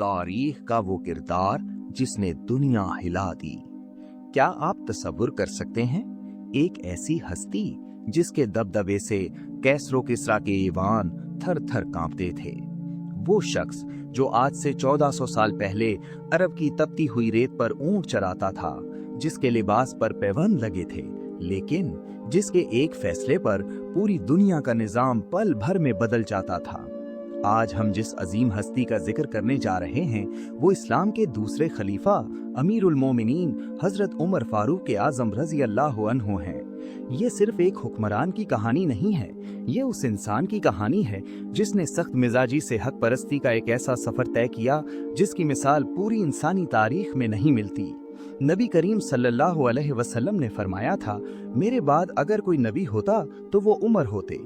तारीख का वो किरदार जिसने दुनिया हिला दी। क्या आप तसव्वुर कर सकते हैं एक ऐसी हस्ती जिसके दबदबे से कैसरो किस्रा के ईवान थर थर कांपते थे। वो शख्स जो आज से 1400 साल पहले अरब की तपती हुई रेत पर ऊंट चराता था, जिसके लिबास पर पैबंद लगे थे, लेकिन जिसके एक फैसले पर पूरी दुनिया का निजाम पल भर में बदल जाता था। आज हम जिस अजीम हस्ती का जिक्र करने जा रहे हैं वो इस्लाम के दूसरे खलीफा अमीरुल मोमिनीन हजरत उमर फारूक के आजम रजी अल्लाह अन्हु हैं। ये सिर्फ एक हुक्मरान की कहानी नहीं है, ये उस इंसान की कहानी है जिसने सख्त मिजाजी से हक परस्ती का एक ऐसा सफर तय किया जिसकी मिसाल पूरी इंसानी तारीख में नहीं मिलती। नबी करीम सल्लल्लाहु अलैहि वसल्लम ने फरमाया था, मेरे बाद अगर कोई नबी होता तो वो उमर होते।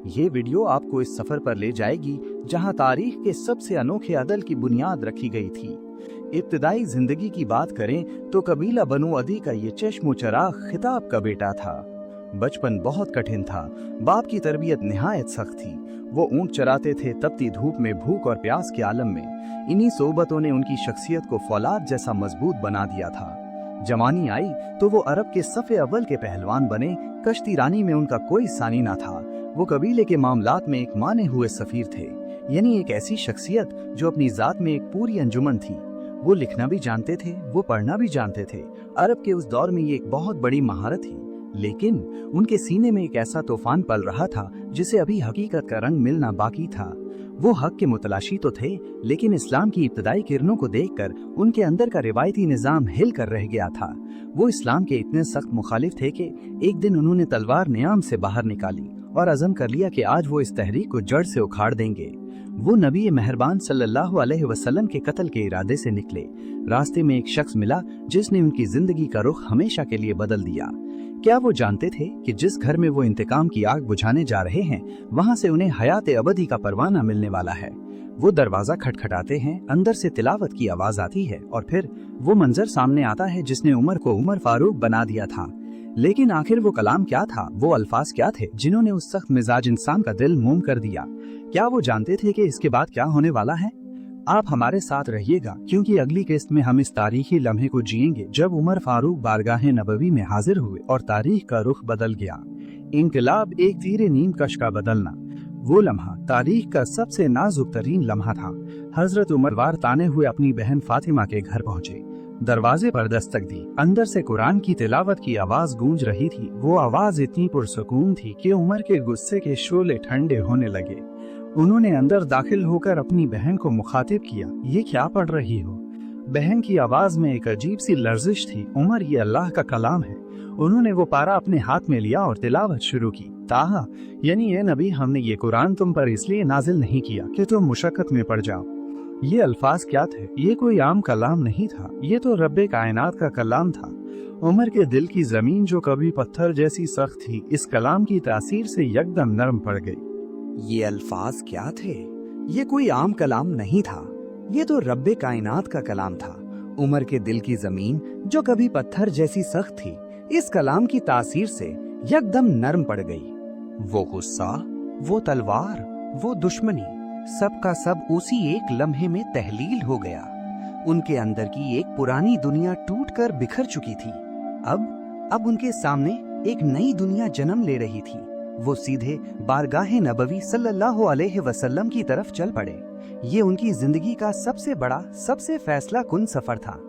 ये वीडियो आपको इस सफर पर ले जाएगी जहां तारीख के सबसे अनोखे अदल की बुनियाद रखी गई थी। इब्तिदाई जिंदगी की बात करें तो कबीला बनु अदी का ये चश्मो चराग खिताब का बेटा था। बचपन बहुत कठिन था, बाप की तरबियत निहायत सख्त थी। वो ऊंट चराते थे तपती धूप में, भूख और प्यास के आलम में। इन्हीं सोबतों ने उनकी शख्सियत को फौलाद जैसा मजबूत बना दिया था। जवानी आई तो वो अरब के सफ़े अव्वल के पहलवान बने। कश्ती रानी में उनका कोई सानी ना था। वो कबीले के मामलात में एक माने हुए सफीर थे, यानी एक ऐसी शख्सियत जो अपनी जात में एक पूरी अंजुमन थी। वो लिखना भी जानते थे, वो पढ़ना भी जानते थे। अरब के उस दौर में ये एक बहुत बड़ी महारत थी, लेकिन उनके सीने में एक ऐसा तूफान पल रहा था जिसे अभी हकीकत का रंग मिलना बाकी था। वो हक के मुतलाशी तो थे, लेकिन इस्लाम की इब्तदाई किरणों को देखकर उनके अंदर का रिवायती निज़ाम हिल कर रह गया था। वो इस्लाम के इतने सख्त मुखालिफ थे कि एक दिन उन्होंने तलवार नियाम से बाहर निकाली और अज़म कर लिया कि आज वो इस तहरीक को जड़ से उखाड़ देंगे। वो नबी मेहरबान सल्लल्लाहु अलैहि वसल्लम के कत्ल के इरादे से निकले। रास्ते में एक शख्स मिला जिसने उनकी जिंदगी का रुख हमेशा के लिए बदल दिया। क्या वो जानते थे कि जिस घर में वो इंतकाम की आग बुझाने जा रहे हैं वहां से उन्हें हयात अबदी का परवाना मिलने वाला है। वो दरवाजा खटखटाते हैं, अंदर से तिलावत की आवाज आती है और फिर वो मंजर सामने आता है जिसने उमर को उमर फारूक बना दिया था। लेकिन आखिर वो कलाम क्या था, वो अल्फाज क्या थे जिन्होंने उस सख्त मिजाज इंसान का दिल मोम कर दिया? क्या वो जानते थे कि इसके बाद क्या होने वाला है? आप हमारे साथ रहिएगा, क्योंकि अगली किस्त में हम इस तारीखी लम्हे को जिएंगे जब उमर फारूक बारगाह नबवी में हाजिर हुए और तारीख का रुख बदल गया। इंकलाब एक तीरे नीम कश का बदलना। वो लम्हा तारीख का सबसे नाजुक तरीन लम्हा था। हजरत उमर वार ताने हुए अपनी बहन फातिमा के घर पहुँचे। दरवाजे पर दस्तक दी। अंदर से कुरान की तिलावत की आवाज गूंज रही थी। वो आवाज इतनी पुरसुकून थी कि उमर के गुस्से के शोले ठंडे होने लगे। उन्होंने अंदर दाखिल होकर अपनी बहन को मुखातिब किया, ये क्या पढ़ रही हो? बहन की आवाज में एक अजीब सी लर्जिश थी। उमर, ये अल्लाह का कलाम है। उन्होंने वो पारा अपने हाथ में लिया और तिलावत शुरू की। ताहा, यानी ये नबी, हमने ये कुरान तुम पर इसलिए नाजिल नहीं किया कि तुम मुशक्कत में पड़ जाओ। ये अल्फाज क्या थे? ये कोई आम कलाम नहीं था, ये तो रब्बे कायनात का कलाम था। उमर के दिल की जमीन जो कभी पत्थर जैसी सख्त थी, इस कलाम की तासीर से यकदम नरम पड़ गई। ये अल्फाज क्या थे? ये कोई आम कलाम नहीं था, ये तो रब्बे कायनात का कलाम था। उमर के दिल की जमीन जो कभी पत्थर जैसी सख्त थी, इस कलाम की तासीर से यकदम नरम पड़ गई। वो गुस्सा, वो तलवार, वो दुश्मनी, सब का सब उसी एक लम्हे में तहलील हो गया। उनके अंदर की एक पुरानी दुनिया टूटकर बिखर चुकी थी। अब उनके सामने एक नई दुनिया जन्म ले रही थी। वो सीधे बारगाह नबवी सल्लल्लाहु अलैहि वसल्लम की तरफ चल पड़े। ये उनकी जिंदगी का सबसे बड़ा, सबसे फैसला कुन सफर था।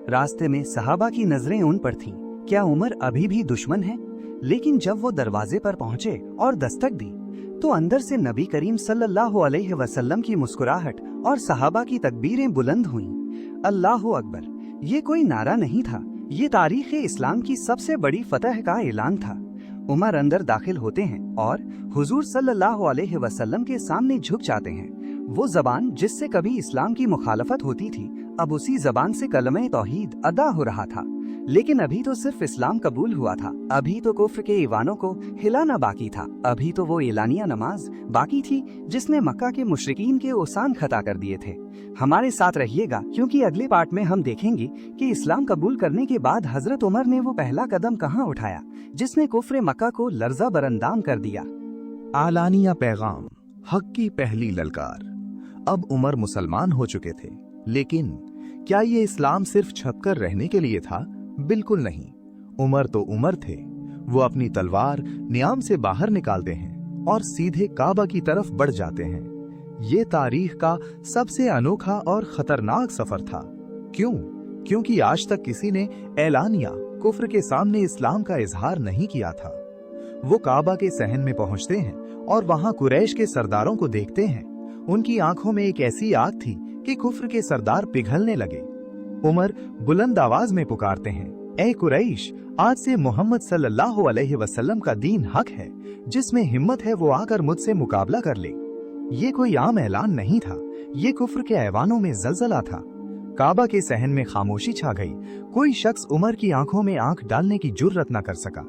रास्ते में सहाबा की नजरें उन पर थीं। क्या उमर अभी भी दुश्मन है? लेकिन जब वो दरवाजे पर पहुंचे और दस्तक दी तो अंदर से नबी करीम सल्लल्लाहु अलैहि वसल्लम की मुस्कुराहट और सहाबा की तकबीरें बुलंद हुईं। अल्लाहु अकबर। ये कोई नारा नहीं था, ये तारीख़ इस्लाम की सबसे बड़ी फतह का ऐलान था। उमर अंदर दाखिल होते हैं और हुजूर सल्लल्लाहु अलैहि वसल्लम के सामने झुक जाते हैं। वो जबान जिससे कभी इस्लाम की मुखालफत होती थी, अब उसी जबान से कलमे तौहीद अदा हो रहा था। लेकिन अभी तो सिर्फ इस्लाम कबूल हुआ था, अभी तो कुफ्र के ईवानों को हिलाना बाकी था। अभी तो वो एलानिया नमाज बाकी थी जिसने मक्का के मुशरिकीन के ओसान खता कर दिए थे। हमारे साथ रहिएगा, क्योंकि अगले पार्ट में हम देखेंगे कि इस्लाम कबूल करने के बाद हजरत उमर ने वो पहला कदम कहाँ उठाया जिसने कुफ्र मक्का को लर्जा बरंदाम कर दिया। आलानिया पैगाम, हक की पहली ललकार। अब उमर मुसलमान हो चुके थे। लेकिन क्या ये इस्लाम सिर्फ छपकर रहने के लिए था? बिल्कुल नहीं। उमर तो उमर थे। वो अपनी तलवार नियाम से बाहर निकालते हैं और सीधे काबा की तरफ बढ़ जाते हैं। ये तारीख का सबसे अनोखा और खतरनाक सफर था। क्यों? क्योंकि आज तक किसी ने ऐलानिया कुफ्र के सामने इस्लाम का इजहार नहीं किया था। वो काबा के सहन में पहुंचते हैं और वहां कुरैश के सरदारों को देखते हैं। उनकी आंखों में एक ऐसी आग थी कि कुफ्र के सरदार पिघलने लगे। उमर बुलंद आवाज में पुकारते हैं, ऐ कुरैश, आज से मोहम्मद सल्लल्लाहु अलैहि वसल्लम का दीन हक है। जिसमें हिम्मत है वो आकर मुझसे मुकाबला कर ले। ये कोई आम ऐलान नहीं था, ये कुफ्र के ऐवानों में जलजला था। काबा के सहन में खामोशी छा गई। कोई शख्स उमर की आंखों में आंख डालने की जुर्रत न कर सका।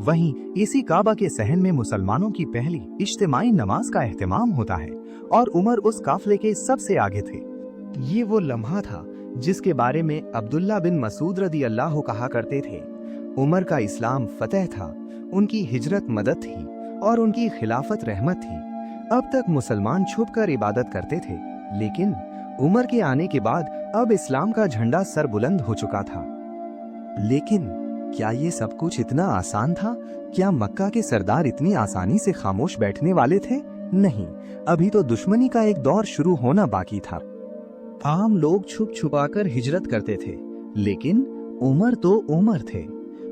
वहीं इसी काबा के सहन में मुसलमानों की पहली इज्तिमाई नमाज का एहतमाम होता है और उमर उस काफले के सबसे आगे थे। ये वो लम्हा था जिसके बारे में अब्दुल्ला बिन मसूद रदी अल्लाह कहा करते थे, उमर का इस्लाम फतह था, उनकी हिजरत मदद थी और उनकी खिलाफत रहमत थी। अब तक मुसलमान छुपकर इबादत करते थे, लेकिन उमर के आने के बाद अब इस्लाम का झंडा सरबुलंद हो चुका था। लेकिन क्या ये सब कुछ इतना आसान था? क्या मक्का के सरदार इतनी आसानी से खामोश बैठने वाले थे? नहीं, अभी तो दुश्मनी का एक दौर शुरू होना बाकी था। आम लोग छुप छुपाकर हिजरत करते थे, लेकिन उमर तो उमर थे।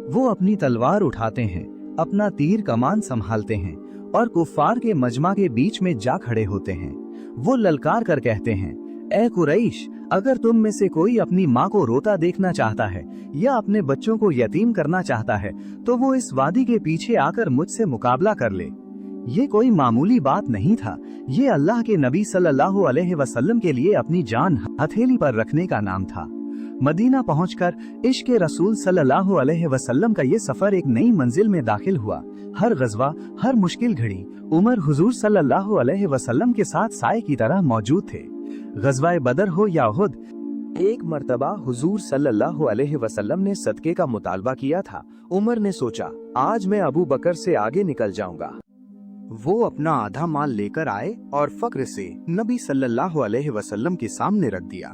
वो अपनी तलवार उठाते हैं, अपना तीर कमान संभालते हैं और कुफ्फार के मजमा के बीच में जा खड़े होते हैं। वो ललकार कर कहते हैं, ऐ कुरैश, अगर तुम में से कोई अपनी माँ को रोता देखना चाहता है या अपने बच्चों को यतीम करना चाहता है तो वो इस वादी के पीछे आकर मुझसे मुकाबला कर ले। ये कोई मामूली बात नहीं था, ये अल्लाह के नबी सल्लल्लाहु अलैहि वसल्लम के लिए अपनी जान हथेली पर रखने का नाम था। मदीना पहुंचकर इश्क़ रसूल सल्लल्लाहु अलैहि वसल्लम का ये सफर एक नई मंजिल में दाखिल हुआ। हर गज़वा, हर मुश्किल घड़ी उमर हुजूर सल्लल्लाहु अलैहि वसल्लम के साथ साए की तरह मौजूद थे। गज़वाए बदर हो या उहुद, एक मर्तबा हुजूर सल्लल्लाहु अलैहि वसल्लम ने सदके का मुतालबा किया था। उमर ने सोचा, आज मैं अबू बकर से आगे निकल जाऊंगा। वो अपना आधा माल लेकर आए और फक्र से नबी सल्लल्लाहु अलैहि वसल्लम के सामने रख दिया।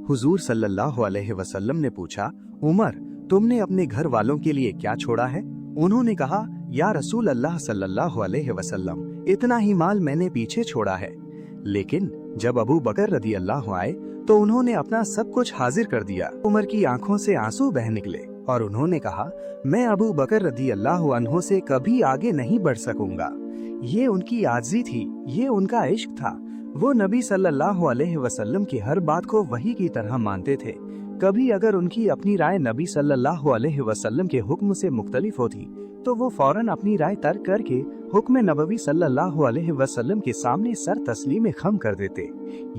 हुजूर सल्लल्लाहु अलैहि वसल्लम ने पूछा, उमर, तुमने अपने घर वालों के लिए क्या छोड़ा है? उन्होंने कहा, या रसूल अल्लाह सल्लल्लाहु अलैहि वसल्लम, इतना ही माल मैंने पीछे छोड़ा है। लेकिन जब अबू बकर रदी अल्लाह आए तो उन्होंने अपना सब कुछ हाजिर कर दिया। उमर की आंखों से आंसू बह निकले और उन्होंने कहा, मैं अबू बकर रदी अल्लाह अन्हो से कभी आगे नहीं बढ़ सकूंगा। ये उनकी आजिज़ी थी, ये उनका इश्क था। वो नबी सल्लल्लाहु अलैहि वसल्लम की हर बात को वही की तरह मानते थे। कभी अगर उनकी अपनी राय नबी सल्लल्लाहु अलैहि वसल्लम के हुक्म से मुख्तलिफ होती तो वो फौरन अपनी राय तर्क करके हुक्म नबवी सल्लल्लाहु अलैहि वसल्लम के सामने सर तस्लीम खम कर देते।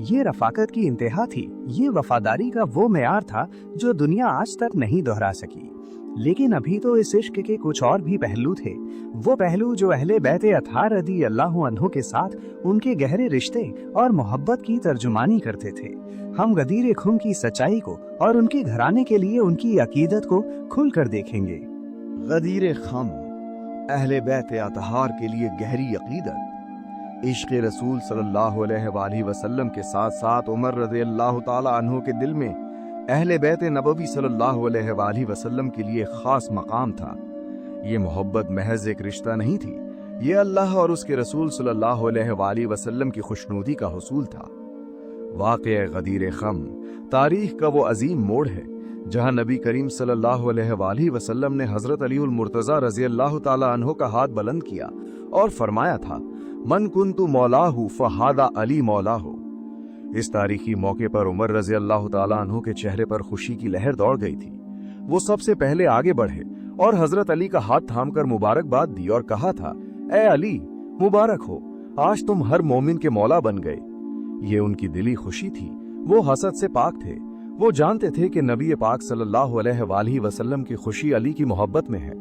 ये रफाकत की इंतहा थी, ये वफादारी का वो मेयार था जो दुनिया आज तक नहीं दोहरा सकी। लेकिन अभी तो इस इश्क के कुछ और भी पहलू थे, वो पहलू जो अहले बैत अतार रदी अल्लाह अन्हो के साथ उनके गहरे रिश्ते और मोहब्बत की तर्जुमानी करते थे। हम गदीर खुम की सच्चाई को और उनके घराने के लिए उनकी अकीदत को खुलकर देखेंगे। गदीर खम, अहले बैत अतार के लिए गहरी अकीदत। इश्क़ रसूल सल्लल्लाहु अलैहि वसल्लम के साथ साथ उमर रज़ी अल्लाह ताला अन्हु के दिल में अहले बैत नबवी सल्लल्लाहु अलैहि वसल्लम के लिए खास मकाम था। ये मोहब्बत महज एक रिश्ता नहीं थी, ये अल्लाह और उसके रसूल सल्लल्लाहु अलैहि वसल्लम की खुशनूदी का हुसूल था। वाक़या गदीर खम तारीख का वो अजीम मोड़ है जहां नबी करीम सल्लल्लाहु अलैहि वसल्लम ने हजरत अली उल मुर्तज़ा रज़ी अल्लाह ताला अन्हु का हाथ बुलंद किया और फरमाया था, मन कुन्तु मौलाहु फहादा अली मौलाहु। इस तारीखी मौके पर उमर रज़ी अल्लाह ताला अन्हु के चेहरे पर खुशी की लहर दौड़ गई थी। वो सबसे पहले आगे बढ़े और हजरत अली का हाथ थामकर मुबारकबाद दी और कहा था, ए अली, मुबारक हो, आज तुम हर मोमिन के मौला बन गए। ये उनकी दिली खुशी थी। वो हसद से पाक थे। वो जानते थे कि नबी पाक सल्लल्लाहु अलैहि वसल्लम की खुशी अली की मोहब्बत में है।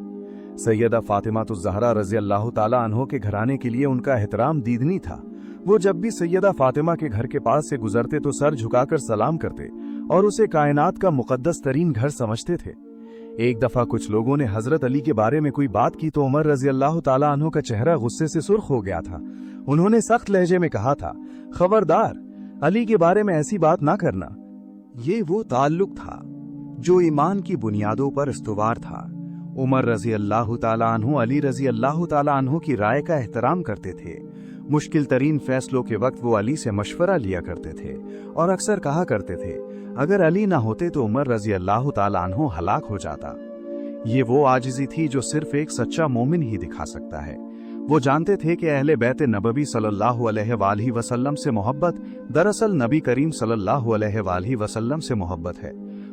सैयदा फातिमातुज़ ज़हरा रज़ी अल्लाह ताला अन्हो के घराने के लिए उनका एहतराम दीदनी था। वो जब भी सैयदा फातिमा के घर के पास से गुजरते तो सर झुकाकर सलाम करते और उसे कायनात का मुकद्दस तरीन घर समझते थे। एक दफा कुछ लोगों ने हजरत अली के बारे में कोई बात की तो उमर रज़ी अल्लाह ताला अन्हु का चेहरा गुस्से से सुर्ख हो गया था। उन्होंने सख्त लहजे में कहा था, खबरदार, अली के बारे में ऐसी बात ना करना। ये वो ताल्लुक था जो ईमान की बुनियादों पर इस्तवार था। उमर रजी अल्लाह ताला अन्हु अली रजी अल्लाह ताला अन्हु की राय का एहतराम करते थे। मुश्किल तरीन फैसलों के वक्त वो अली से मशवरा लिया करते थे और अक्सर कहा करते थे, अगर अली ना होते तो उमर रजी अल्लाह ताला अन्हु हलाक हो जाता। ये वो आजिज़ी थी जो सिर्फ एक सच्चा मोमिन ही दिखा सकता है। वो जानते थे कि अहले बैत नबवी सल्लल्लाहु अलैहि वसल्लम से मोहब्बत दरअसल नबी करीम सल्लल्लाहु अलैहि वसल्लम से मोहब्बत है,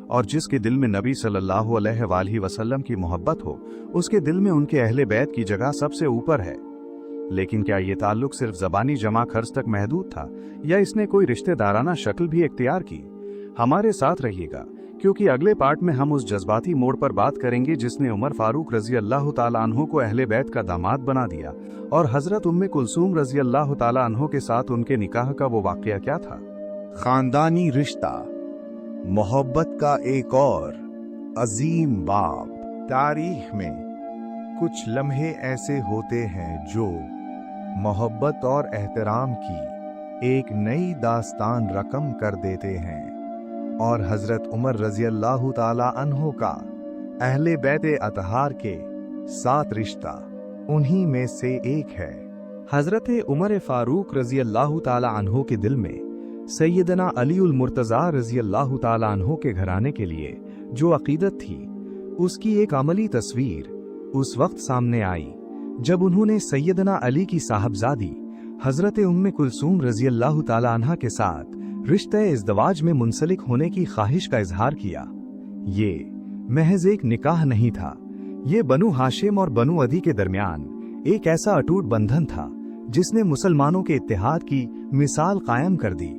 और जिसके दिल में नबी सल्लल्लाहु अलैहि वसल्लम की मोहब्बत हो उसके दिल में उनके अहले बैत की जगह सबसे ऊपर है। लेकिन क्या ये ताल्लुक सिर्फ ज़बानी जमा खर्च तक महदूद था या इसने कोई रिश्तेदाराना शक्ल भी इख्तियार की? हमारे साथ रहिएगा, क्योंकि अगले पार्ट में हम उस जज्बाती मोड़ पर बात करेंगे जिसने उमर फारूक रजी अल्लाह ताला अन्हु को अहले बैत का दामाद बना दिया, और हजरत उम्मे कुलसूम रजी अल्लाह ताला अन्हु के साथ उनके निकाह का वो वाकया क्या था। खानदानी रिश्ता, मोहब्बत का एक और अजीम बाब। तारीख में कुछ लम्हे ऐसे होते हैं जो मोहब्बत और एहतराम की एक नई दास्तान रकम कर देते हैं, और हजरत उमर रजी अल्लाह ताला अन्हु का अहले बैत अतहार के साथ रिश्ता उन्हीं में से एक है। हजरत उमर फारूक रजी अल्लाह ताला अन्हु के दिल में सैयदना अली उल मुर्तज़ा रजी अल्लाह ताला अन्हु के घराने के लिए जो अकीदत थी, उसकी एक अमली तस्वीर उस वक्त सामने आई जब उन्होंने सैयदना अली की साहबजादी हजरत उम्मे कुलसूम रजी अल्लाह ताला अन्हा के साथ रिश्ते इज़्दवाज में मुंसलिक होने की ख्वाहिश का इजहार किया। ये महज एक निकाह नहीं था, ये बनु हाशिम और बनु अदी के दरमियान एक ऐसा अटूट बंधन था जिसने मुसलमानों के इत्तेहाद की मिसाल कायम कर दी।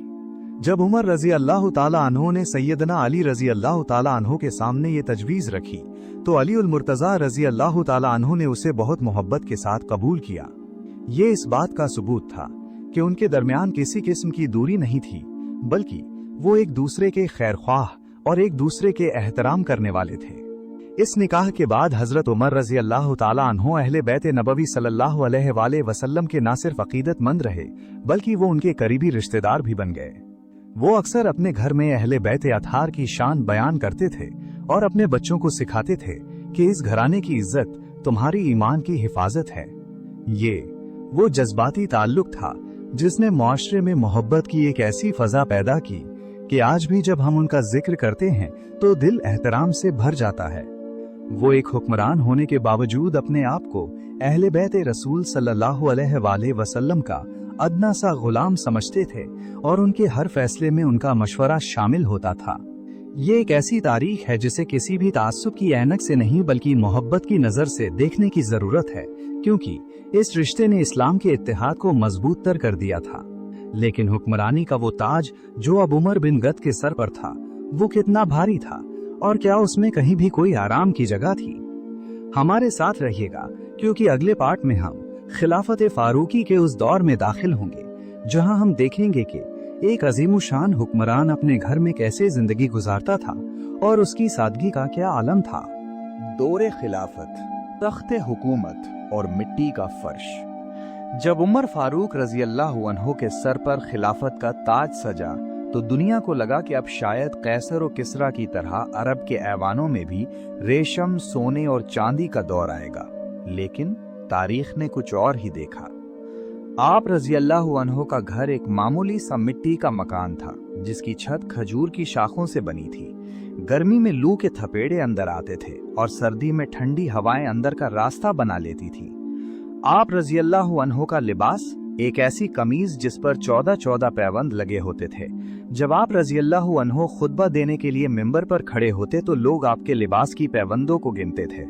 जब उमर रजी अल्लाह ताला अन्हु ने सैयदना अली रजी अल्लाह ताला अन्हु के सामने ये तजवीज़ रखी तो अली उल मुर्तज़ा रजी अल्लाह ताला अन्हु ने उसे बहुत मोहब्बत के साथ कबूल किया। ये इस बात का सबूत था कि उनके दरमियान किसी किस्म की दूरी नहीं थी, बल्कि वो एक दूसरे के खैरख्वाह और एक दूसरे के एहतराम करने वाले थे। इस निकाह के बाद हजरत उमर रजी अल्लाह ताला अन्हु अहले बैत नबवी सल्लल्लाहु अलैहि वसल्लम के न सिर्फ अकीदतमंद रहे बल्कि वो उनके करीबी रिश्तेदार भी बन गए। वो अक्सर अपने घर में अहले बैत अतहार की शान बयान करते थे और अपने बच्चों को सिखाते थे कि इस घराने की इज्जत तुम्हारी ईमान की हिफाजत है। ये वो जज्बाती ताल्लुक था जिसने मुआशरे में मोहब्बत की एक ऐसी फजा पैदा की कि आज भी जब हम उनका जिक्र करते हैं तो दिल एहतराम से भर जाता है। वो एक हुक्मरान होने के बावजूद अपने आप को अहले बैत रसूल सल्लल्लाहु अलैहि वसल्लम का अदना सा गुलाम समझते थे और उनके हर फैसले में उनका मशवरा शामिल होता था। ये एक ऐसी तारीख है जिसे किसी भी ताज्जुब की ऐनक से नहीं बल्कि मोहब्बत की नजर से देखने की जरूरत है, क्योंकि इस रिश्ते ने इस्लाम के इत्तेहाद को मजबूत तर कर दिया था। लेकिन हुक्मरानी का वो ताज जो अब उमर बिन गद के सर पर था, वो कितना भारी था और क्या उसमें कहीं भी कोई आराम की जगह थी? हमारे साथ रहिएगा, क्योंकि अगले पार्ट में हम खिलाफत फारूकी के उस दौर में दाखिल होंगे जहां हम देखेंगे कि एक अजीमुशान हुक्मरान अपने घर में कैसे जिंदगी गुजारता था और उसकी सादगी का क्या आलम था। दौरे खिलाफत, तख्ते हुकूमत और मिट्टी का फर्श। जब उमर फारूक रजी अल्लाह अन्हु के सर पर खिलाफत का ताज सजा तो दुनिया को लगा कि अब शायद कैसर और किसरा की तरह अरब के ऐवानों में भी रेशम, सोने और चांदी का दौर आएगा। लेकिन तारीख ने कुछ और ही देखा। आप रजी अल्लाह अन्हु का घर एक मामूली सा मिट्टी का मकान था जिसकी छत खजूर की शाखों से बनी थी। गर्मी में लू के थपेड़े अंदर आते थे और सर्दी में ठंडी हवाएं अंदर का रास्ता बना लेती थी। आप रजी अल्लाह अन्हु का लिबास एक ऐसी कमीज जिस पर 14-14 पैबंद लगे होते थे। जब आप रजी अल्लाह अन्हु खुतबा देने के लिए मिंबर पर खड़े होते तो लोग आपके लिबास की पैबंदों को गिनते थे।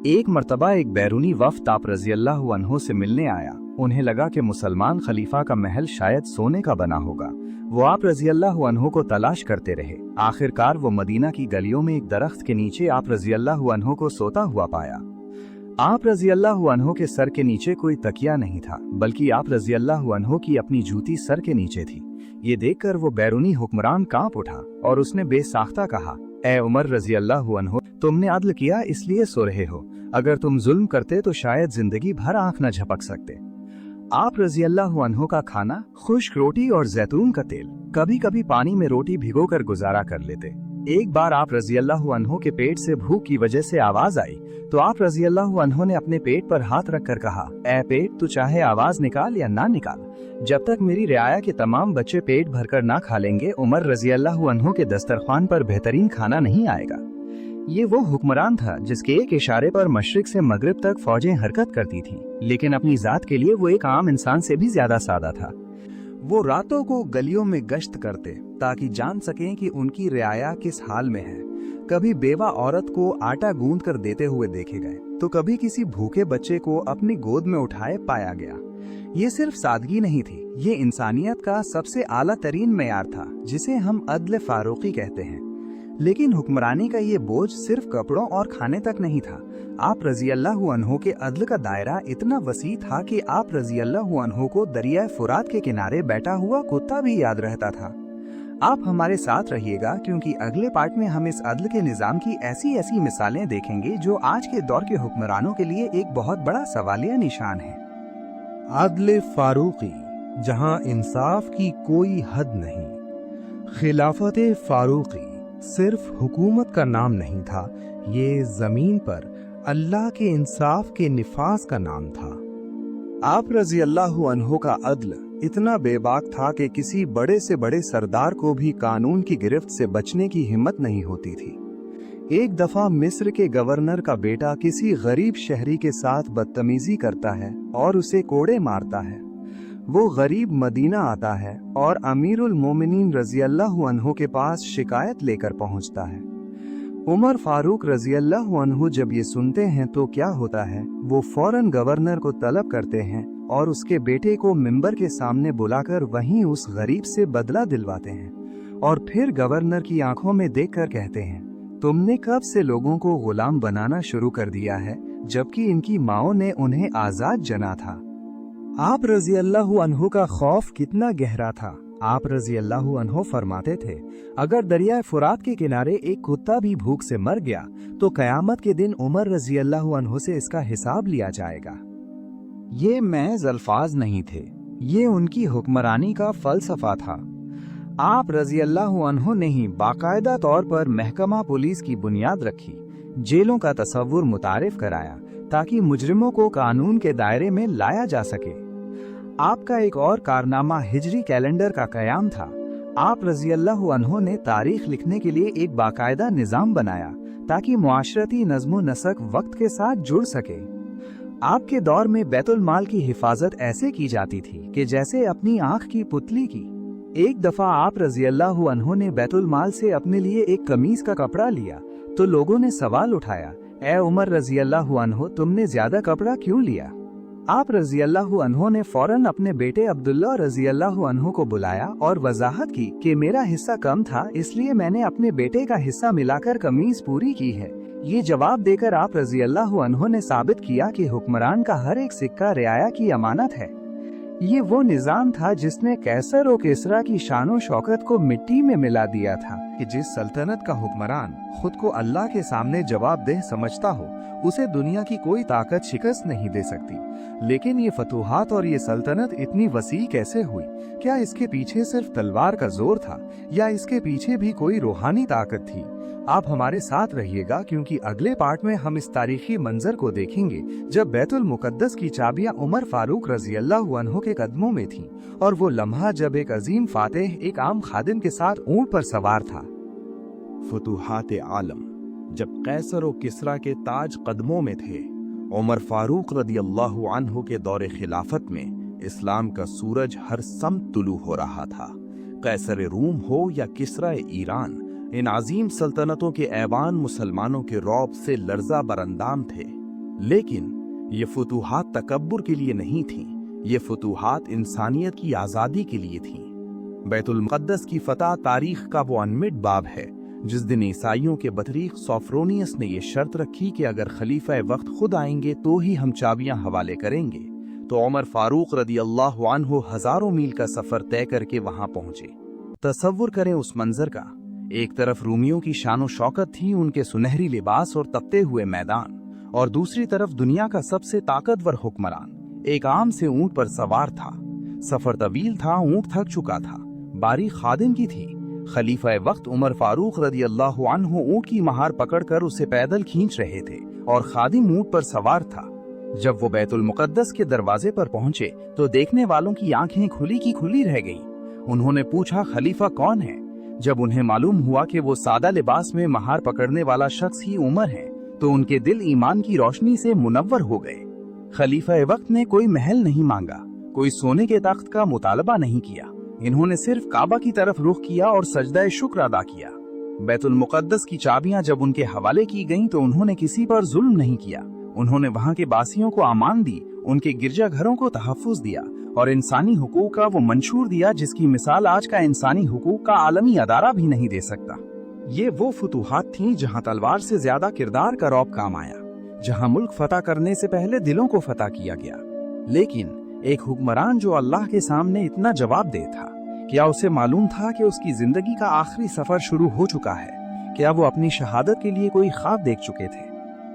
एक मर्तबा एक बैरूनी वफ्द आप रजी अल्लाह अन्हु से मिलने आया। उन्हें लगा कि मुसलमान खलीफा का महल शायद सोने का बना होगा। वो आप रजी अल्लाह अन्हु को तलाश करते रहे। आखिरकार वो मदीना की गलियों में एक दरख्त के नीचे आप रजी अल्लाह अन्हु को सोता हुआ पाया। आप रजी अल्लाह अन्हु के सर के नीचे कोई तकिया नहीं था, बल्कि आप रजी अल्लाह अन्हु की अपनी जूती सर के नीचे थी। ये देखकर वो बैरूनी हुक्मरान कांप उठा और उसने बेसाख्ता कहा, ए उमर रजी अल्लाह अन्हु, तुमने अदल किया इसलिए सो रहे हो। अगर तुम जुल्म करते तो शायद जिंदगी भर आंख न झपक सकते। आप रजी अल्लाह अन्हु का खाना खुश्क रोटी और जैतून का तेल, कभी कभी पानी में रोटी भिगोकर गुजारा कर लेते। एक बार आप रजी अल्लाह अन्हु के पेट से भूख की वजह से आवाज आई तो आप रजी अल्लाह अन्हु ने अपने पेट पर हाथ रखकर कहा, ऐ पेट, तू चाहे आवाज निकाल या ना निकाल, जब तक मेरी रियाया के तमाम बच्चे पेट भरकर ना खा लेंगे, उमर रजी अल्लाह अन्हु के दस्तरखान पर बेहतरीन खाना नहीं आएगा। ये वो हुक्मरान था जिसके एक इशारे पर मशरिक से मगरिब तक फौजें हरकत करती थीं, लेकिन अपनी जात के लिए वो एक आम इंसान से भी ज्यादा सादा था। वो रातों को गलियों में गश्त करते ताकि जान सकें कि उनकी रियाया किस हाल में है। कभी बेवा औरत को आटा गूंद कर देते हुए देखे गए तो कभी किसी भूखे बच्चे को अपनी गोद में उठाए पाया गया। ये सिर्फ सादगी नहीं थी, ये इंसानियत का सबसे आला तरीन मेयार था जिसे हम अदल फारूकी कहते हैं। लेकिन हुक्मरानी का ये बोझ सिर्फ कपड़ों और खाने तक नहीं था। आप रजी अल्लाह अन्हु के अदल का दायरा इतना वसी था कि आप रजी अल्लाह अन्हु को दरिया फुरात के किनारे बैठा हुआ कुत्ता भी याद रहता था। आप हमारे साथ रहिएगा क्योंकि अगले पार्ट में हम इस अदल के निजाम की ऐसी ऐसी मिसालें देखेंगे जो आज के दौर के हुक्मरानों के लिए एक बहुत बड़ा सवालिया निशान है। अदल फारूकी, जहां इंसाफ की कोई हद नहीं। खिलाफत फारूकी सिर्फ हुकूमत का नाम नहीं था, ये जमीन पर अल्लाह के इंसाफ के निफाज का नाम था। आप रजी अल्लाह अन्हु का अदल इतना बेबाक था कि किसी बड़े से बड़े सरदार को भी कानून की गिरफ्त से बचने की हिम्मत नहीं होती थी। एक दफा मिस्र के गवर्नर का बेटा किसी गरीब शहरी के साथ बदतमीजी करता है और उसे कोड़े मारता है। वो गरीब मदीना आता है और अमीरुल मोमिनीन रजी अल्लाह अन्हु के पास शिकायत लेकर पहुंचता है। उमर फारूक रजी अल्लाह अन्हु जब ये सुनते हैं तो क्या होता है, वो फौरन गवर्नर को तलब करते हैं और उसके बेटे को मिंबर के सामने बुलाकर वहीं उस गरीब से बदला दिलवाते हैं और फिर गवर्नर की आंखों में देखकर कहते हैं, तुमने कब से लोगों को गुलाम बनाना शुरू कर दिया है जबकि इनकी माओं ने उन्हें आजाद जना था। आप रजी अल्लाह अन्हु का खौफ कितना गहरा था। आप रजी अल्लाह अन्हु फरमाते थे, अगर दरिया फुरात के किनारे एक कुत्ता भी भूख से मर गया तो कयामत के दिन उमर रजी अल्लाह अन्हु से इसका हिसाब लिया जाएगा। ये महज अल्फाज नहीं थे, ये उनकी हुक्मरानी का फलसफा था। आप रजी अल्लाह अन्हु ने ही बाकायदा तौर पर महकमा पुलिस की बुनियाद रखी, जेलों का तसव्वुर मुतारिफ कराया ताकि मुजरिमों को कानून के दायरे में लाया जा सके। आपका एक और कारनामा हिजरी कैलेंडर का कयाम था। आप रजी अल्लाह अन्हु ने तारीख लिखने के लिए एक बाकायदा निज़ाम बनाया ताकि मुआशरती नज़्मो नसक वक्त के साथ जुड़ सके। आपके दौर में बैतुल माल की हिफाजत ऐसे की जाती थी कि जैसे अपनी आंख की पुतली की। एक दफा आप रजी अल्लाह अन्हु ने बैतुल माल से अपने लिए एक कमीज का कपड़ा लिया तो लोगों ने सवाल उठाया, ए उमर रजी अल्लाह अन्हु, तुमने ज्यादा कपड़ा क्यों लिया? आप रजी अल्लाह अन्हु ने फौरन अपने बेटे अब्दुल्ला रजी अल्लाह अन्हु को बुलाया और वजाहत की कि मेरा हिस्सा कम था इसलिए मैंने अपने बेटे का हिस्सा मिलाकर कमीज पूरी की है। ये जवाब देकर आप रजी अल्लाह अन्हु ने साबित किया कि हुक्मरान का हर एक सिक्का रियाया की अमानत है। ये वो निजाम था जिसने कैसर और किसरा की शानो शौकत को मिट्टी में मिला दिया था कि जिस सल्तनत का हुक्मरान खुद को अल्लाह के सामने जवाबदेह समझता हो उसे दुनिया की कोई ताकत शिकस्त नहीं दे सकती। लेकिन ये फतूहात और ये सल्तनत इतनी वसी कैसे हुई? क्या इसके पीछे सिर्फ तलवार का जोर था या इसके पीछे भी कोई रूहानी ताकत थी? आप हमारे साथ रहिएगा क्योंकि अगले पार्ट में हम इस तारीखी मंजर को देखेंगे जब बैतुल मुकद्दस की चाबियां उमर फारूक रजी अल्लाह अन्हु के कदमों में थीं और वो लम्हा जब एक अजीम फातेह एक आम खादिम के साथ ऊंट पर सवार था। फतूहात आलम जब कैसर और किसरा के ताज कदमों में थे, उमर फारूक रदी अल्लाह अन्हु के दौरे खिलाफत में इस्लाम का सूरज हर समत तुलू हो रहा था। कैसर रूम हो या किसरा ईरान, इन अजीम सल्तनतों के ऐवान मुसलमानों के रौब से लर्जा बरंदाम थे। लेकिन ये फतूहात तकब्बुर के लिए नहीं थीं, ये फतूहात इंसानियत की आज़ादी के लिए थीं। बैतुल मुक़द्दस की फतह तारीख का वो अनमिट बाब है जिस दिन ईसाइयों के बतरीक सोफ्रोनियस ने ये शर्त रखी कि अगर खलीफा वक्त खुद आएंगे तो ही हम चाबियां हवाले करेंगे, तो उमर फारूक रदी अल्लाह अन्हु हजारों मील का सफर तय करके वहां पहुंचे। तसव्वुर करें उस मंजर का, एक तरफ रूमियों की शानो शौकत थी, उनके सुनहरी लिबास और तपते हुए मैदान, और दूसरी तरफ दुनिया का सबसे ताकतवर हुक्मरान, एक आम से ऊंट पर सवार था। सफर तवील था, ऊंट थक चुका था। बारी खादिम की थी। खलीफा वक्त उमर फारूक रदी अल्लाह अन्हु ऊंट की महार पकड़कर उसे पैदल खींच रहे थे और खादिम ऊंट पर सवार था। जब वो बैतुल मुकद्दस के दरवाजे पर पहुंचे तो देखने वालों की आंखें खुली की खुली रह गई। उन्होंने पूछा, खलीफा कौन है? जब उन्हें मालूम हुआ कि वो सादा लिबास में महार पकड़ने वाला शख्स ही उमर है तो उनके दिल ईमान की रोशनी से मुनव्वर हो गए। खलीफा वक्त ने कोई महल नहीं मांगा, कोई सोने के तख्त का मुतालबा नहीं किया। इन्होंने सिर्फ काबा की तरफ रुख किया और सजदा शुक्र अदा किया। बैतुल मुकद्दस की चाबियां जब उनके हवाले की गईं तो उन्होंने किसी पर जुल्म नहीं किया। उन्होंने वहां के बासियों को अमान दी, उनके गिरजाघरों को तहफ्फुज दिया और इंसानी हुकूक का वो मंशूर दिया जिसकी मिसाल आज का इंसानी हुकूक का आलमी अदारा भी नहीं दे सकता। ये वो फुतूहात थीं जहां तलवार से ज्यादा किरदार का रौब काम आया, जहां मुल्क फतह करने से पहले दिलों को फतह किया गया। लेकिन एक हुक्मरान जो अल्लाह के सामने इतना जवाबदेह था, क्या उसे मालूम था कि उसकी जिंदगी का आखिरी सफर शुरू हो चुका है? क्या वो अपनी शहादत के लिए कोई ख्वाब देख चुके थे?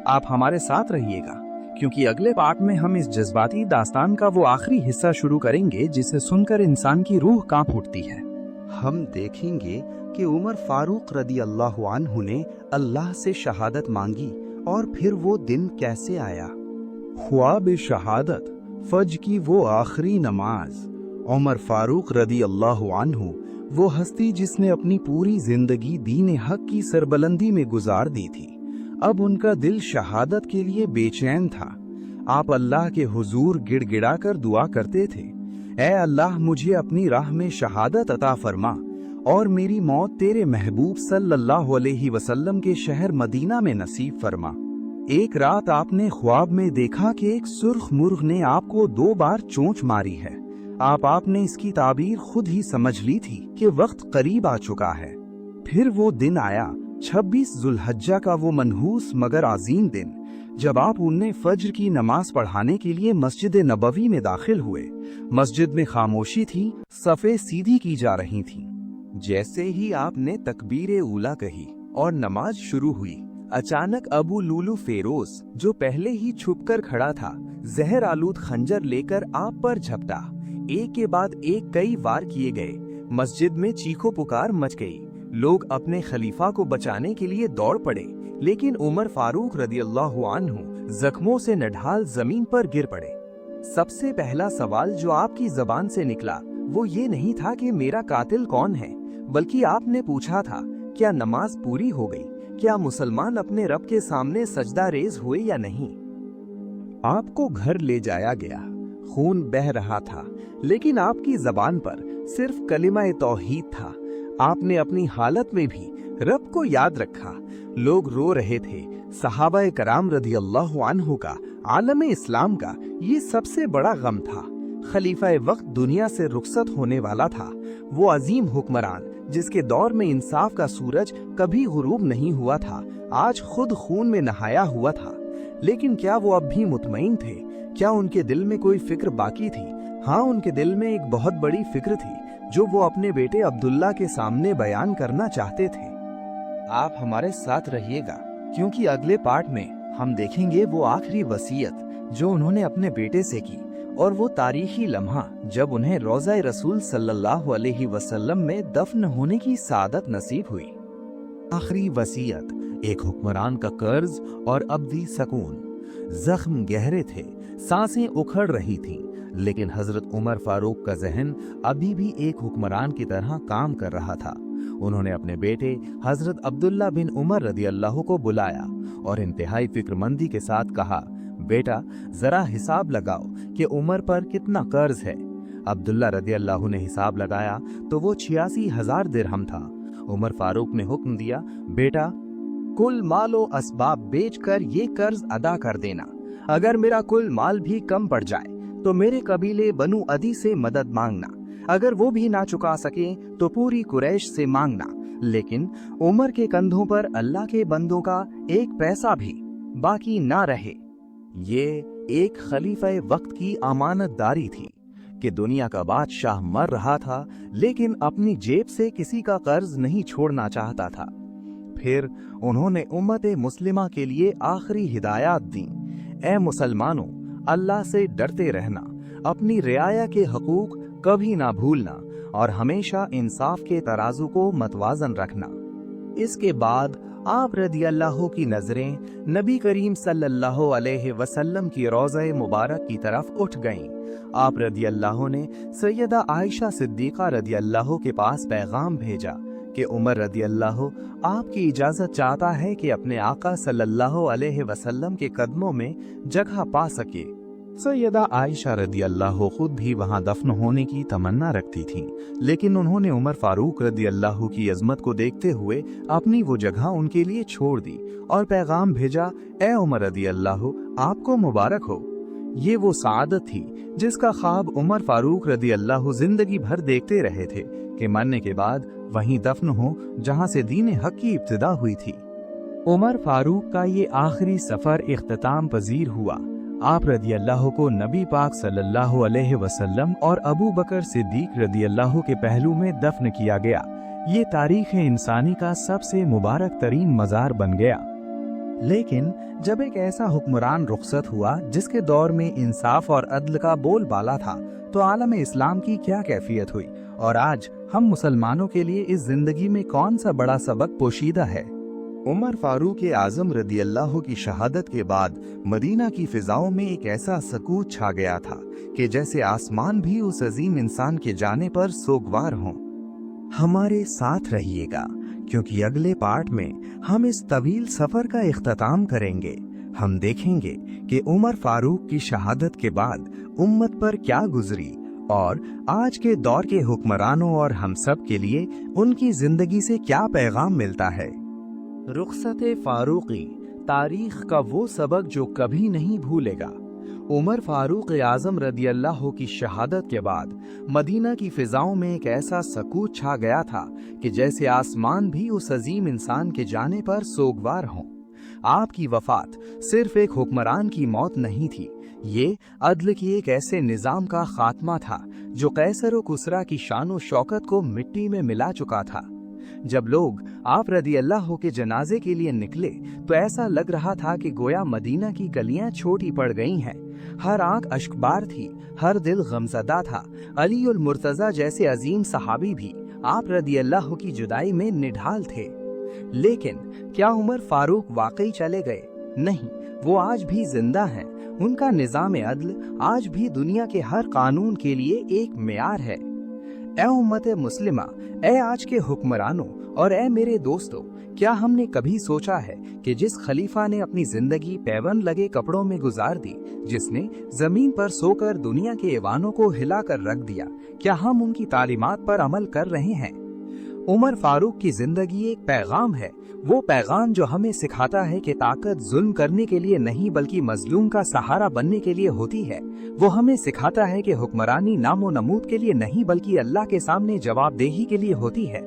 आप हमारे साथ रहिएगा, क्योंकि अगले पार्ट में हम इस जज्बाती दास्तान का वो आखिरी हिस्सा शुरू करेंगे जिसे सुनकर इंसान की रूह कांप उठती है। हम देखेंगे कि उमर फारूक रदी अल्लाह अन्हु ने अल्लाह से शहादत मांगी और फिर वो दिन कैसे आया। ख्वाब शहादत, फज की वो आखिरी नमाज। उमर फारूक रदी अल्लाह अन्हु वो हस्ती जिसने अपनी पूरी जिंदगी दीन हक की सरबलंदी में गुजार दी थी। अब उनका दिल शहादत के लिए बेचैन था। आप अल्लाह के हुजूर गिड़गिड़ाकर दुआ करते थे, ऐ अल्लाह मुझे अपनी राह में शहादत अता फरमा और मेरी मौत तेरे महबूब सल्लल्लाहु अलैहि वसल्लम के शहर मदीना में नसीब फरमा। एक रात आपने ख्वाब में देखा कि एक सुर्ख मुर्ग ने आपको 2 बार चोंच मारी है। आपने इसकी ताबीर खुद ही समझ ली थी कि वक्त करीब आ चुका है। फिर वो दिन आया, 26 जुल्हज्जा का वो मनहूस मगर अजीम दिन, जब आप उन्हें फज्र की नमाज पढ़ाने के लिए मस्जिद नबवी में दाखिल हुए। मस्जिद में खामोशी थी, सफ़े सीधी की जा रही थीं। जैसे ही आपने तकबीर ऊला कही और नमाज शुरू हुई, अचानक अबू लूलू फेरोज, जो पहले ही छुपकर खड़ा था, जहर आलूद खंजर लेकर आप पर झपटा। एक के बाद एक कई वार किए गए। मस्जिद में चीखो पुकार मच गई। लोग अपने खलीफा को बचाने के लिए दौड़ पड़े, लेकिन उमर फारूक रदियल्लाहु अन्हु जख्मों से नढाल जमीन पर गिर पड़े। सबसे पहला सवाल जो आपकी जबान से निकला वो ये नहीं था कि मेरा कातिल कौन है, बल्कि आपने पूछा था, क्या नमाज पूरी हो गई? क्या मुसलमान अपने रब के सामने सजदा रेज हुए या नहीं? आपको घर ले जाया गया, खून बह रहा था, लेकिन आपकी जबान पर सिर्फ कलिमा तौहीद था। आपने अपनी हालत में भी रब को याद रखा। लोग रो रहे थे। सहाबा कराम रदियल्लाहु अन्हु का आलम इस्लाम का ये सबसे बड़ा गम था। खलीफा वक्त दुनिया से रुखसत होने वाला था। वो अजीम हुक्मरान जिसके दौर में इंसाफ का सूरज कभी गुरूब नहीं हुआ था, आज खुद खून में नहाया हुआ था। लेकिन क्या वो अब भी मुतमईन थे? क्या उनके दिल में कोई फिक्र बाकी थी? हाँ, उनके दिल में एक बहुत बड़ी फिक्र थी जो वो अपने बेटे अब्दुल्ला के सामने बयान करना चाहते थे। आप हमारे साथ रहिएगा, क्योंकि अगले पार्ट में हम देखेंगे वो आखिरी वसीयत जो उन्होंने अपने बेटे से की और वो तारीखी लम्हा जब उन्हें रोज़ा रसूल सल्लल्लाहु अलैहि वसल्लम में दफन होने की सादत नसीब हुई। आखिरी वसीयत, एक हुक्मरान का कर्ज और अब्दी सकून। जख्म गहरे थे, सांसें उखड़ रही थीं, लेकिन हजरत उमर फारूक का जहन अभी भी एक हुक्मरान की तरह काम कर रहा था। उन्होंने अपने बेटे हजरत अब्दुल्ला बिन उमर रदियल्लाहु को बुलाया और इंतहाई फिक्रमंदी के साथ कहा, बेटा जरा हिसाब लगाओ कि उमर पर कितना कर्ज है। अब्दुल्ला रदियल्लाहु ने हिसाब लगाया तो वो 86,000 दिरहम था। उमर फारूक ने हुक्म दिया, बेटा कुल मालो असबाब बेचकर ये कर्ज अदा कर देना। अगर मेरा कुल माल भी कम पड़ जाए तो मेरे कबीले बनु अदी से मदद मांगना। अगर वो भी ना चुका सके तो पूरी कुरैश से मांगना, लेकिन उमर के कंधों पर अल्लाह के बंदों का एक पैसा भी बाकी ना रहे। ये एक खलीफा वक्त की अमानतदारी थी कि दुनिया का बादशाह मर रहा था, लेकिन अपनी जेब से किसी का कर्ज नहीं छोड़ना चाहता था। फिर उन्होंने उम्मत मुस्लिमा के लिए आखिरी हिदायत दी, ए मुसलमानों, अल्लाह से डरते रहना, अपनी रियाया के हकूक कभी ना भूलना और हमेशा इंसाफ के तराजू को मतवाजन रखना। इसके बाद आप रदियल्लाहु की नजरें नबी करीम सल्लल्लाहु अलैहि वसल्लम की रोज़े मुबारक की तरफ उठ गईं। आप रदियल्लाहु ने सैयदा आयशा सिद्दीक़ा रदियल्लाहु के पास पैगाम भेजा कि उमर रदियल्लाहु आपकी इजाज़त चाहता है कि अपने आका सल्लल्लाहु अलैहि वसल्लम के कदमों में जगह पा सके। सैयदा आयशा रदियल्लाहु खुद भी वहां दफन होने की तमन्ना रखती थीं, लेकिन उन्होंने उमर फारूक रदियल्लाहु की अजमत को देखते हुए अपनी वो जगह उनके लिए छोड़ दी और पैगाम भेजा, ए उमर रदियल्लाहु आपको मुबारक हो। ये वो सादत थी जिसका ख्वाब उमर फारूक रदियल्लाहु जिंदगी भर देखते रहे थे कि मरने के बाद वहीं दफन हो जहां से दीन हक की इब्तिदा हुई थी। उमर फारूक का ये आखिरी सफर इख्तिताम पजीर हुआ। आप रदियल्लाहु को नबी पाक सल्लल्लाहु अलैहि वसल्लम और अबू बकर सिद्दीक रदियल्लाहु के पहलू में दफन किया गया। ये तारीख इंसानी का सबसे मुबारक तरीन मज़ार बन गया। लेकिन जब एक ऐसा हुक्मरान रुखसत हुआ जिसके दौर में इंसाफ और अदल का बोलबाला था, तो आलम इस्लाम की क्या कैफियत हुई और आज हम मुसलमानों के लिए इस जिंदगी में कौन सा बड़ा सबक पोशीदा है। उमर फारूक आजम रदियल्लाहु की शहादत के बाद मदीना की फिजाओं में एक ऐसा सकूत छा गया था कि जैसे आसमान भी उस अजीम इंसान के जाने पर सोगवार हों। हमारे साथ रहिएगा, क्योंकि अगले पार्ट में हम इस तवील सफर का इख्तिताम करेंगे। हम देखेंगे कि उमर फारूक की शहादत के बाद उम्मत पर क्या गुजरी और आज के दौर के हुक्मरानों और हम सब के लिए उनकी जिंदगी से क्या पैगाम मिलता है। रुखसत फारूकी, तारीख का वो सबक जो कभी नहीं भूलेगा। उमर फारूक आजम रदियल्लाहु की शहादत के बाद मदीना की फिजाओं में एक ऐसा सकूत छा गया था कि जैसे आसमान भी उस अजीम इंसान के जाने पर सोगवार हों। आपकी वफात सिर्फ एक हुक्मरान की मौत नहीं थी, ये अदल की एक ऐसे निज़ाम का खात्मा था जो कैसर व कुसरा की शान व शौकत को मिट्टी में मिला चुका था। जब लोग आप रदियल्लाहु के जनाजे के लिए निकले तो ऐसा लग रहा था कि गोया मदीना की गलियां छोटी पड़ गई हैं। हर आंख अश्कबार थी, हर दिल गमज़दा था। अली उल मुर्तज़ा जैसे अजीम सहाबी भी आप रदियल्लाहु की जुदाई में निढाल थे। लेकिन क्या उमर फारूक वाकई चले गए? नहीं, वो आज भी जिंदा हैं। उनका निज़ाम अदल आज भी दुनिया के हर कानून के लिए एक मेयार है। ए उम्मत मुस्लिमा, ए आज के हुक्मरानों और ए मेरे दोस्तों, क्या हमने कभी सोचा है कि जिस खलीफा ने अपनी जिंदगी पैबंद लगे कपड़ों में गुजार दी, जिसने जमीन पर सोकर दुनिया के ऐवानों को हिला कर रख दिया, क्या हम उनकी तालीमात पर अमल कर रहे हैं? उमर फारूक की जिंदगी एक पैगाम है, वो पैगाम जो हमें सिखाता है कि ताकत जुल्म करने के लिए नहीं बल्कि मजलूम का सहारा बनने के लिए होती है। वो हमें सिखाता है कि हुक्मरानी नामो नमूद के लिए नहीं बल्कि अल्लाह के सामने जवाबदेही के लिए होती है।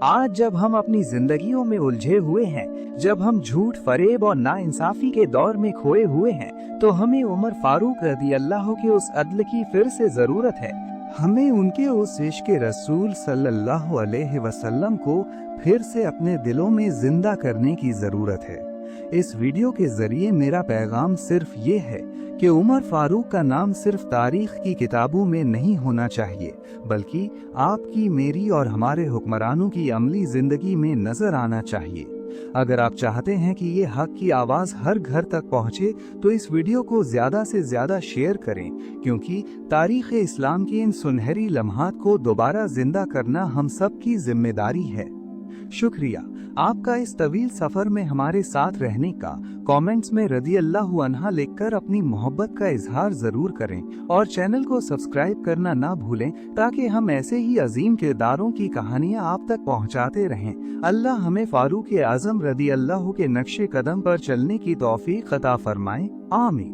आज जब हम अपनी जिंदगियों में उलझे हुए हैं, जब हम झूठ, फरेब और नाइंसाफी के दौर में खोए हुए हैं, तो हमें उमर फारूक रदियल्लाहु के उस अदल की फिर से जरूरत है। हमें उनके उस इश्क़ रसूल सल्लल्लाहु अलैहि वसल्लम को फिर से अपने दिलों में जिंदा करने की ज़रूरत है। इस वीडियो के ज़रिए मेरा पैगाम सिर्फ ये है कि उमर फारूक का नाम सिर्फ तारीख़ की किताबों में नहीं होना चाहिए, बल्कि आपकी, मेरी और हमारे हुक्मरानों की अमली ज़िंदगी में नज़र आना चाहिए। अगर आप चाहते हैं कि ये हक की आवाज़ हर घर तक पहुँचे तो इस वीडियो को ज़्यादा से ज़्यादा शेयर करें, क्योंकि तारीख़ इस्लाम के इन सुनहरी लम्हात को दोबारा ज़िंदा करना हम सब की जिम्मेदारी है। शुक्रिया आपका इस तवील सफ़र में हमारे साथ रहने का। कमेंट्स में रदियल्लाहु अन्हा लिखकर अपनी मोहब्बत का इजहार ज़रूर करें और चैनल को सब्सक्राइब करना ना भूलें, ताकि हम ऐसे ही अजीम किरदारों की कहानियाँ आप तक पहुँचाते रहें। अल्लाह हमें फारूक आज़म रदियल्लाहु के नक्शे कदम पर चलने की तौफीक अता फरमाए। आमीन।